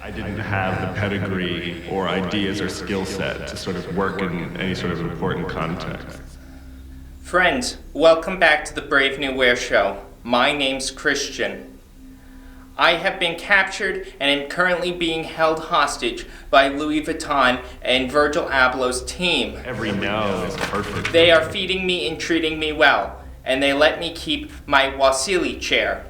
I didn't have the pedigree or ideas or skill set to sort of work in any sort of important context. Friends, welcome back to the Brave New Wear Show. My name's Christian. I have been captured and am currently being held hostage by Louis Vuitton and Virgil Abloh's team. Every no is perfect. They are feeding me and treating me well, and they let me keep my Wasili chair.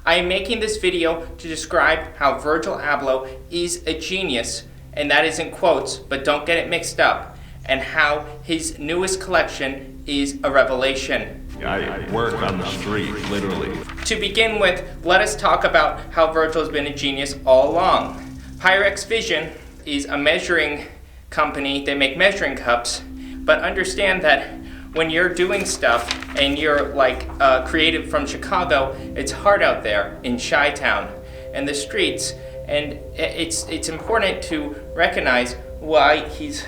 I am making this video to describe how Virgil Abloh is a genius, and that is in quotes, but don't get it mixed up, and how his newest collection is a revelation. I work on the street, literally. To begin with, let us talk about how Virgil has been a genius all along. Pyrex Vision is a measuring company. They make measuring cups, but understand that when you're doing stuff and you're like creative from Chicago, it's hard out there in Chi-Town and the streets, and it's important to recognize why he's...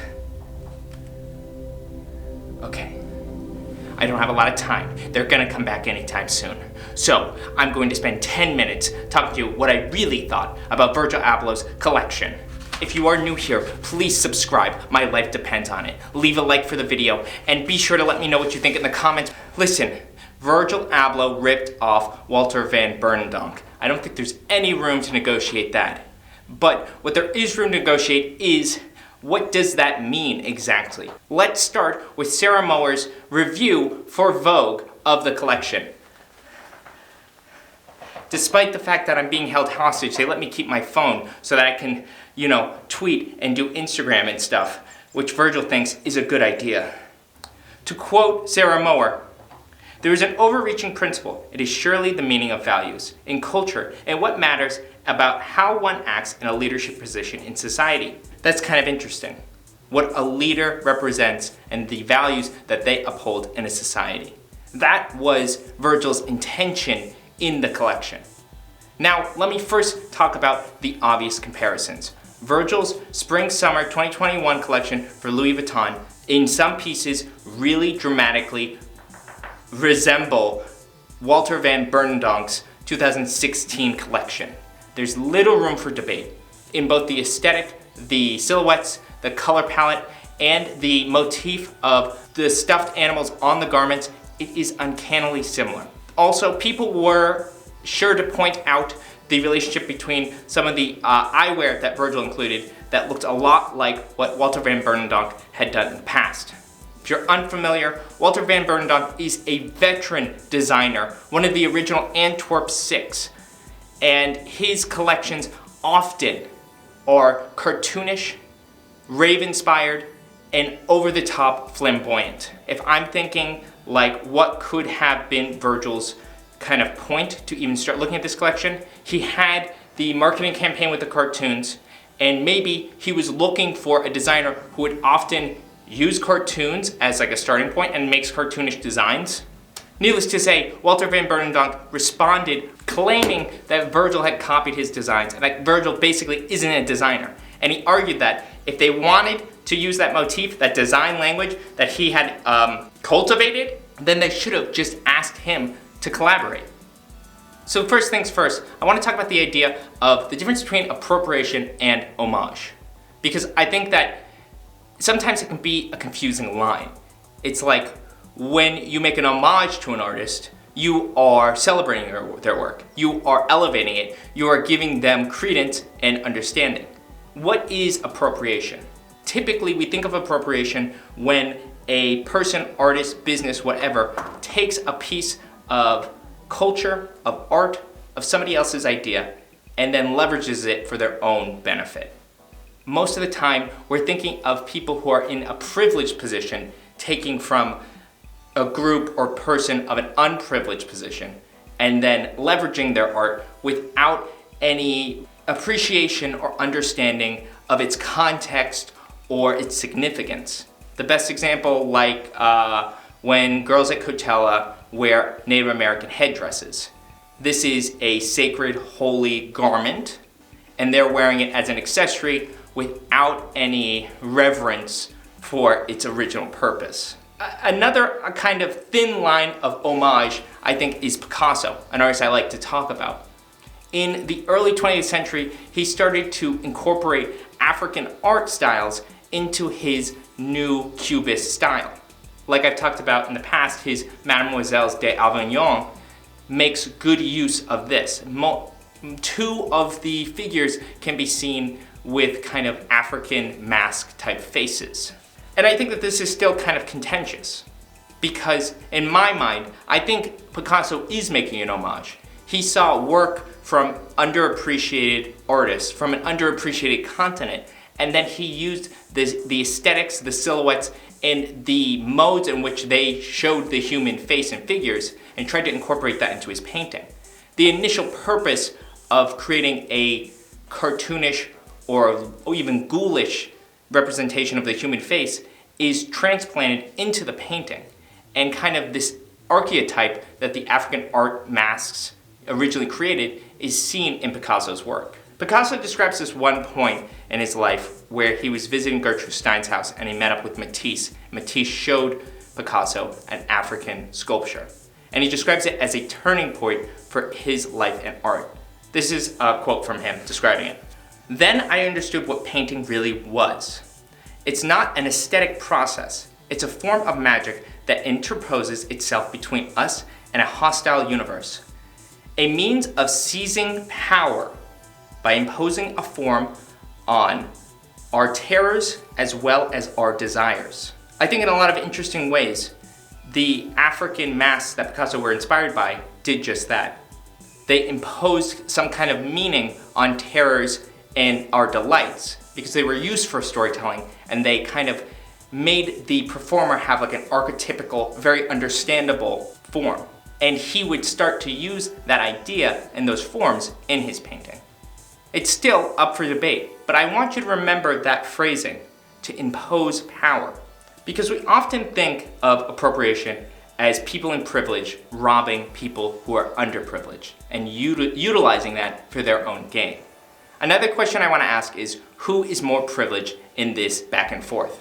Okay. I don't have a lot of time. They're gonna come back anytime soon. So, I'm going to spend 10 minutes talking to you what I really thought about Virgil Abloh's collection. If you are new here, please subscribe. My life depends on it. Leave a like for the video, and be sure to let me know what you think in the comments. Listen, Virgil Abloh ripped off Walter van Beirendonck. I don't think there's any room to negotiate that. But what there is room to negotiate is, what does that mean exactly? Let's start with Sarah Mower's review for Vogue of the collection. Despite the fact that I'm being held hostage, they let me keep my phone so that I can, tweet and do Instagram and stuff, which Virgil thinks is a good idea. To quote Sarah Mower, "There is an overreaching principle. It is surely the meaning of values in culture and what matters about how one acts in a leadership position in society." That's kind of interesting. What a leader represents and the values that they uphold in a society. That was Virgil's intention in the collection. Now, let me first talk about the obvious comparisons. Virgil's Spring-Summer 2021 collection for Louis Vuitton, in some pieces, really dramatically resemble Walter van Beirendonck's 2016 collection. There's little room for debate in both the aesthetic, the silhouettes, the color palette, and the motif of the stuffed animals on the garments. It is uncannily similar. Also, people were sure to point out the relationship between some of the eyewear that Virgil included that looked a lot like what Walter van Beirendonck had done in the past. If you're unfamiliar, Walter van Beirendonck is a veteran designer, one of the original Antwerp Six, and his collections often are cartoonish, rave-inspired, and over-the-top flamboyant. If I'm thinking like what could have been Virgil's kind of point to even start looking at this collection, he had the marketing campaign with the cartoons, and maybe he was looking for a designer who would often use cartoons as like a starting point and makes cartoonish designs. Needless to say, Walter van Beirendonck responded claiming that Virgil had copied his designs and that Virgil basically isn't a designer. And he argued that if they wanted to use that motif, that design language that he had cultivated, then they should have just asked him to collaborate. So first things first, I want to talk about the idea of the difference between appropriation and homage. Because I think that sometimes it can be a confusing line. It's like when you make an homage to an artist, you are celebrating their work. You are elevating it. You are giving them credence and understanding. What is appropriation? Typically, we think of appropriation when a person, artist, business, whatever, takes a piece of culture, of art, of somebody else's idea, and then leverages it for their own benefit. Most of the time, we're thinking of people who are in a privileged position taking from a group or person of an unprivileged position and then leveraging their art without any appreciation or understanding of its context or its significance. The best example, like when girls at Coachella wear Native American headdresses. This is a sacred, holy garment, and they're wearing it as an accessory without any reverence for its original purpose. Another kind of thin line of homage, I think, is Picasso, an artist I like to talk about. In the early 20th century, he started to incorporate African art styles into his new Cubist style. Like I've talked about in the past, his Mademoiselles d'Avignon makes good use of this. Two of the figures can be seen with kind of African mask type faces. And I think that this is still kind of contentious because in my mind, I think Picasso is making an homage. He saw work from underappreciated artists, from an underappreciated continent, and then he used the aesthetics, the silhouettes, and the modes in which they showed the human face and figures and tried to incorporate that into his painting. The initial purpose of creating a cartoonish or even ghoulish representation of the human face is transplanted into the painting, and kind of this archetype that the African art masks originally created is seen in Picasso's work. Picasso describes this one point in his life where he was visiting Gertrude Stein's house and he met up with Matisse. Matisse showed Picasso an African sculpture, and he describes it as a turning point for his life and art. This is a quote from him describing it. "Then I understood what painting really was. It's not an aesthetic process. It's a form of magic that interposes itself between us and a hostile universe. A means of seizing power by imposing a form on our terrors as well as our desires." I think in a lot of interesting ways, the African masks that Picasso were inspired by did just that. They imposed some kind of meaning on terrors and our delights because they were used for storytelling, and they kind of made the performer have like an archetypical, very understandable form. And he would start to use that idea and those forms in his painting. It's still up for debate, but I want you to remember that phrasing, to impose power. Because we often think of appropriation as people in privilege robbing people who are underprivileged and utilizing that for their own gain. Another question I want to ask is, who is more privileged in this back and forth?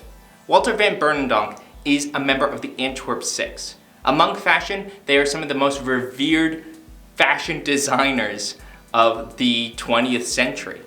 Walter van Beirendonck is a member of the Antwerp Six. Among fashion, they are some of the most revered fashion designers of the 20th century.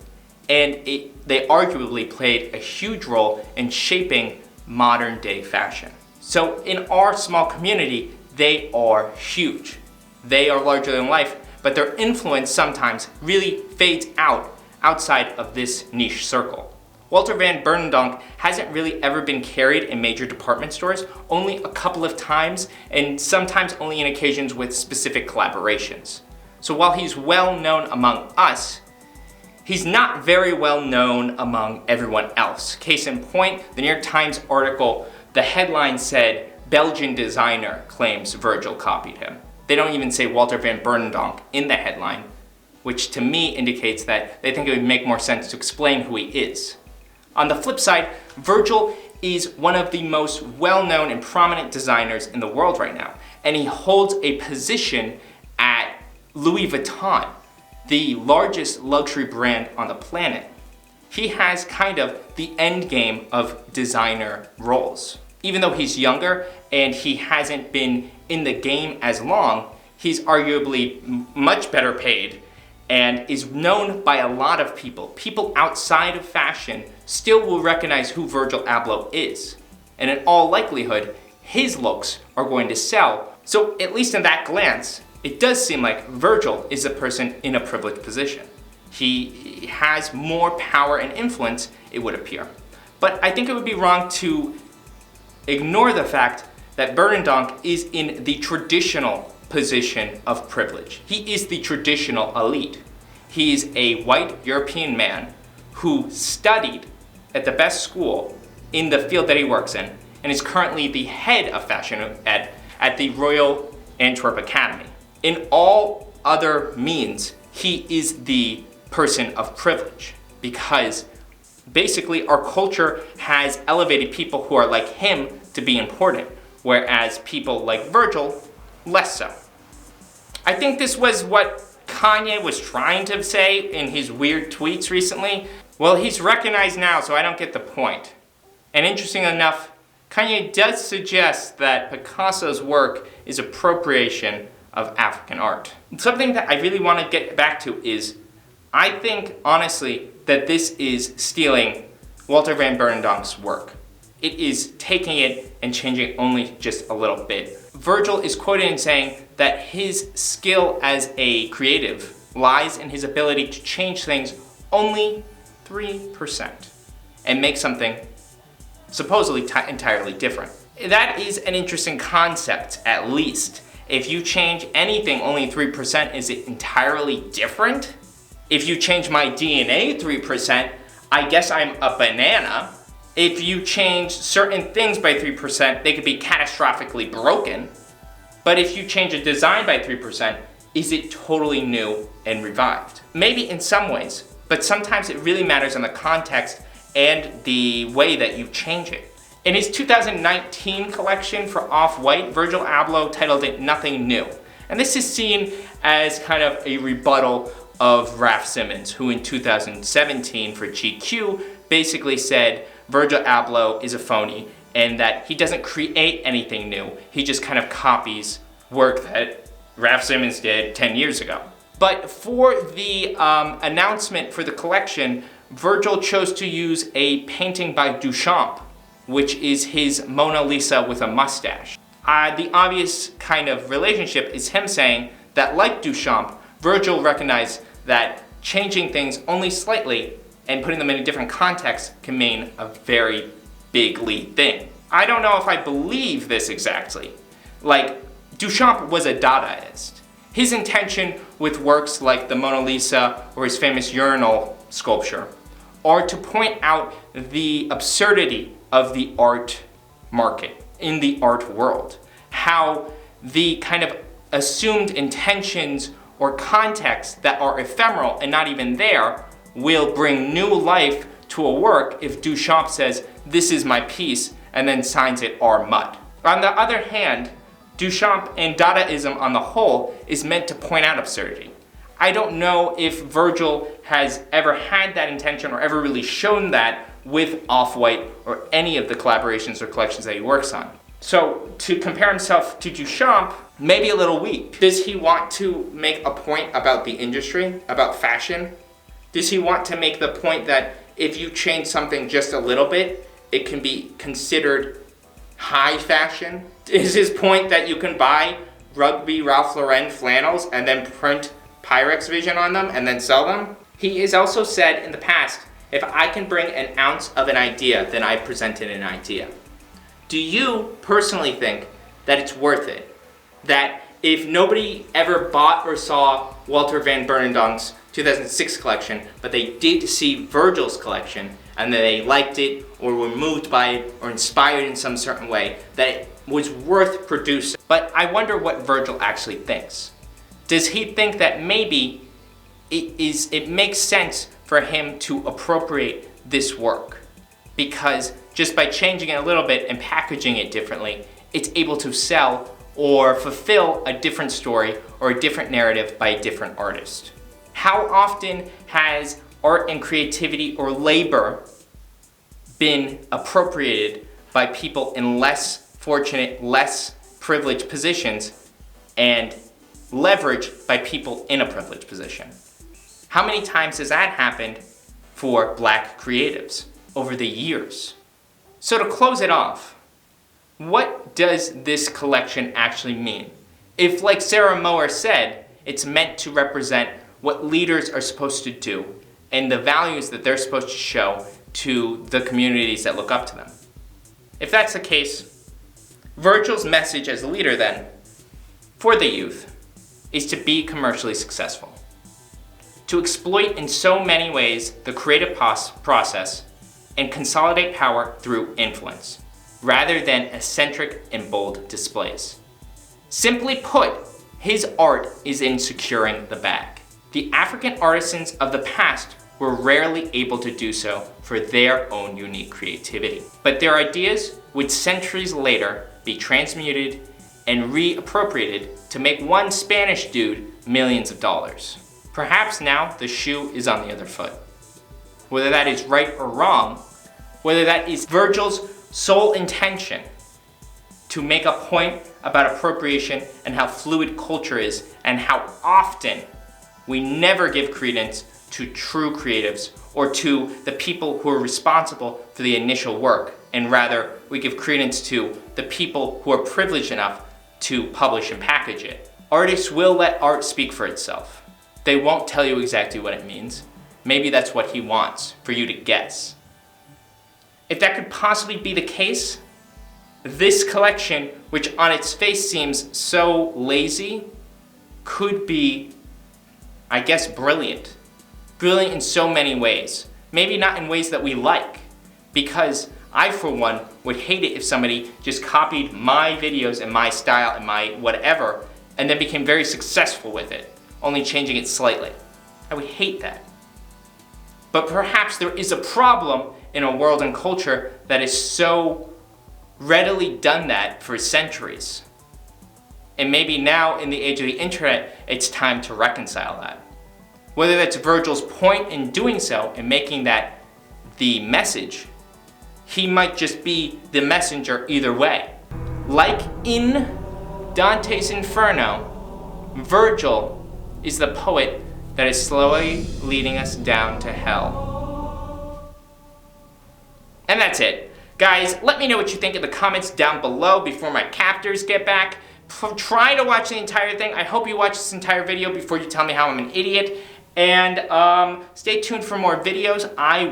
And they arguably played a huge role in shaping modern day fashion. So in our small community, they are huge. They are larger than life, but their influence sometimes really fades outside of this niche circle. Walter van Beirendonck hasn't really ever been carried in major department stores, only a couple of times, and sometimes only in occasions with specific collaborations. So while he's well known among us, he's not very well known among everyone else. Case in point, the New York Times article, the headline said, "Belgian designer claims Virgil copied him." They don't even say Walter van Beirendonck in the headline, which to me indicates that they think it would make more sense to explain who he is. On the flip side, Virgil is one of the most well-known and prominent designers in the world right now, and he holds a position at Louis Vuitton, the largest luxury brand on the planet. He has kind of the end game of designer roles. Even though he's younger and he hasn't been in the game as long, he's arguably much better paid and is known by a lot of people. People outside of fashion still will recognize who Virgil Abloh is. And in all likelihood, his looks are going to sell. So at least in that glance, it does seem like Virgil is a person in a privileged position. He has more power and influence, it would appear. But I think it would be wrong to ignore the fact that Beirendonck is in the traditional position of privilege. He is the traditional elite. He's a white European man who studied at the best school in the field that he works in, and is currently the head of fashion at the Royal Antwerp Academy. In all other means, he is the person of privilege, because basically our culture has elevated people who are like him to be important, whereas people like Virgil, less so. I think this was what Kanye was trying to say in his weird tweets recently. Well, he's recognized now, so I don't get the point. And interesting enough, Kanye does suggest that Picasso's work is appropriation of African art. Something that I really want to get back to is I think, honestly, that this is stealing Walter van Beirendonck's work. It is taking it and changing only just a little bit. Virgil is quoted in saying that his skill as a creative lies in his ability to change things only 3% and make something supposedly entirely different. That is an interesting concept, at least. If you change anything only 3%, is it entirely different? If you change my DNA 3%, I guess I'm a banana. If you change certain things by 3%, they could be catastrophically broken. But if you change a design by 3%, is it totally new and revived? Maybe in some ways, but sometimes it really matters on the context and the way that you change it. In his 2019 collection for Off-White, Virgil Abloh titled it Nothing New. And this is seen as kind of a rebuttal of Raf Simons, who in 2017 for GQ basically said Virgil Abloh is a phony and that he doesn't create anything new. He just kind of copies work that Raf Simons did 10 years ago. But for the announcement for the collection, Virgil chose to use a painting by Duchamp, which is his Mona Lisa with a mustache. The obvious kind of relationship is him saying that, like Duchamp, Virgil recognized that changing things only slightly and putting them in a different context can mean a very big lead thing. I don't know if I believe this exactly. Like, Duchamp was a Dadaist. His intention with works like the Mona Lisa or his famous urinal sculpture are to point out the absurdity of the art market, in the art world. How the kind of assumed intentions or contexts that are ephemeral and not even there will bring new life to a work if Duchamp says, "This is my piece," and then signs it R. Mutt. On the other hand, Duchamp and Dadaism on the whole is meant to point out absurdity. I don't know if Virgil has ever had that intention or ever really shown that with Off-White or any of the collaborations or collections that he works on. So to compare himself to Duchamp may be a little weak. Does he want to make a point about the industry, about fashion? Does he want to make the point that if you change something just a little bit, it can be considered high fashion? Is his point that you can buy Rugby Ralph Lauren flannels and then print Pyrex Vision on them and then sell them? He has also said in the past, if I can bring an ounce of an idea, then I presented an idea. Do you personally think that it's worth it? That if nobody ever bought or saw Walter van Beirendonck's 2006 collection, but they did see Virgil's collection, and that they liked it or were moved by it or inspired in some certain way, that it was worth producing? But I wonder what Virgil actually thinks. Does he think that maybe it makes sense for him to appropriate this work? Because just by changing it a little bit and packaging it differently, it's able to sell or fulfill a different story or a different narrative by a different artist. How often has art and creativity or labor been appropriated by people in less fortunate, less privileged positions and leveraged by people in a privileged position? How many times has that happened for Black creatives over the years? So to close it off, what does this collection actually mean? If, like Sarah Mower said, it's meant to represent what leaders are supposed to do and the values that they're supposed to show to the communities that look up to them. If that's the case, Virgil's message as a leader then, for the youth, is to be commercially successful. To exploit in so many ways the creative process and consolidate power through influence, rather than eccentric and bold displays. Simply put, his art is in securing the bag. The African artisans of the past were rarely able to do so for their own unique creativity. But their ideas would centuries later be transmuted and reappropriated to make one Spanish dude millions of dollars. Perhaps now the shoe is on the other foot. Whether that is right or wrong, whether that is Virgil's sole intention to make a point about appropriation and how fluid culture is and how often we never give credence to true creatives or to the people who are responsible for the initial work, and rather we give credence to the people who are privileged enough to publish and package it. Artists will let art speak for itself. They won't tell you exactly what it means. Maybe that's what he wants, for you to guess. If that could possibly be the case, this collection, which on its face seems so lazy, could be, I guess, brilliant. Brilliant in so many ways. Maybe not in ways that we like, because I, for one, would hate it if somebody just copied my videos and my style and my whatever, and then became very successful with it, only changing it slightly. I would hate that. But perhaps there is a problem in a world and culture that is so readily done that for centuries. And maybe now, in the age of the internet, it's time to reconcile that. Whether that's Virgil's point in doing so and making that the message, he might just be the messenger either way. Like in Dante's Inferno, Virgil is the poet that is slowly leading us down to hell. And that's it. Guys, let me know what you think in the comments down below before my captors get back. Try to watch the entire thing. I hope you watch this entire video before you tell me how I'm an idiot. And stay tuned for more videos. I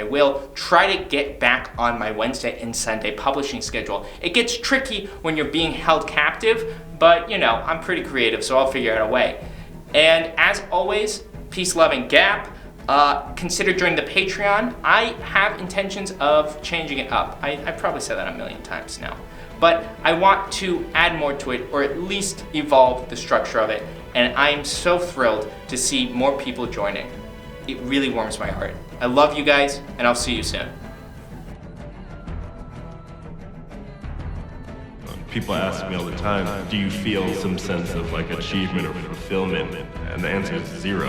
will try to get back on my Wednesday and Sunday publishing schedule. It gets tricky when you're being held captive, but you know, I'm pretty creative, so I'll figure out a way. And as always, peace, love, and gap. Consider joining the Patreon. I have intentions of changing it up. I probably said that a million times now. But I want to add more to it, or at least evolve the structure of it. And I am so thrilled to see more people joining. It really warms my heart. I love you guys, and I'll see you soon. People ask me all the time, do you feel some sense of like achievement or fulfillment? And the answer is zero.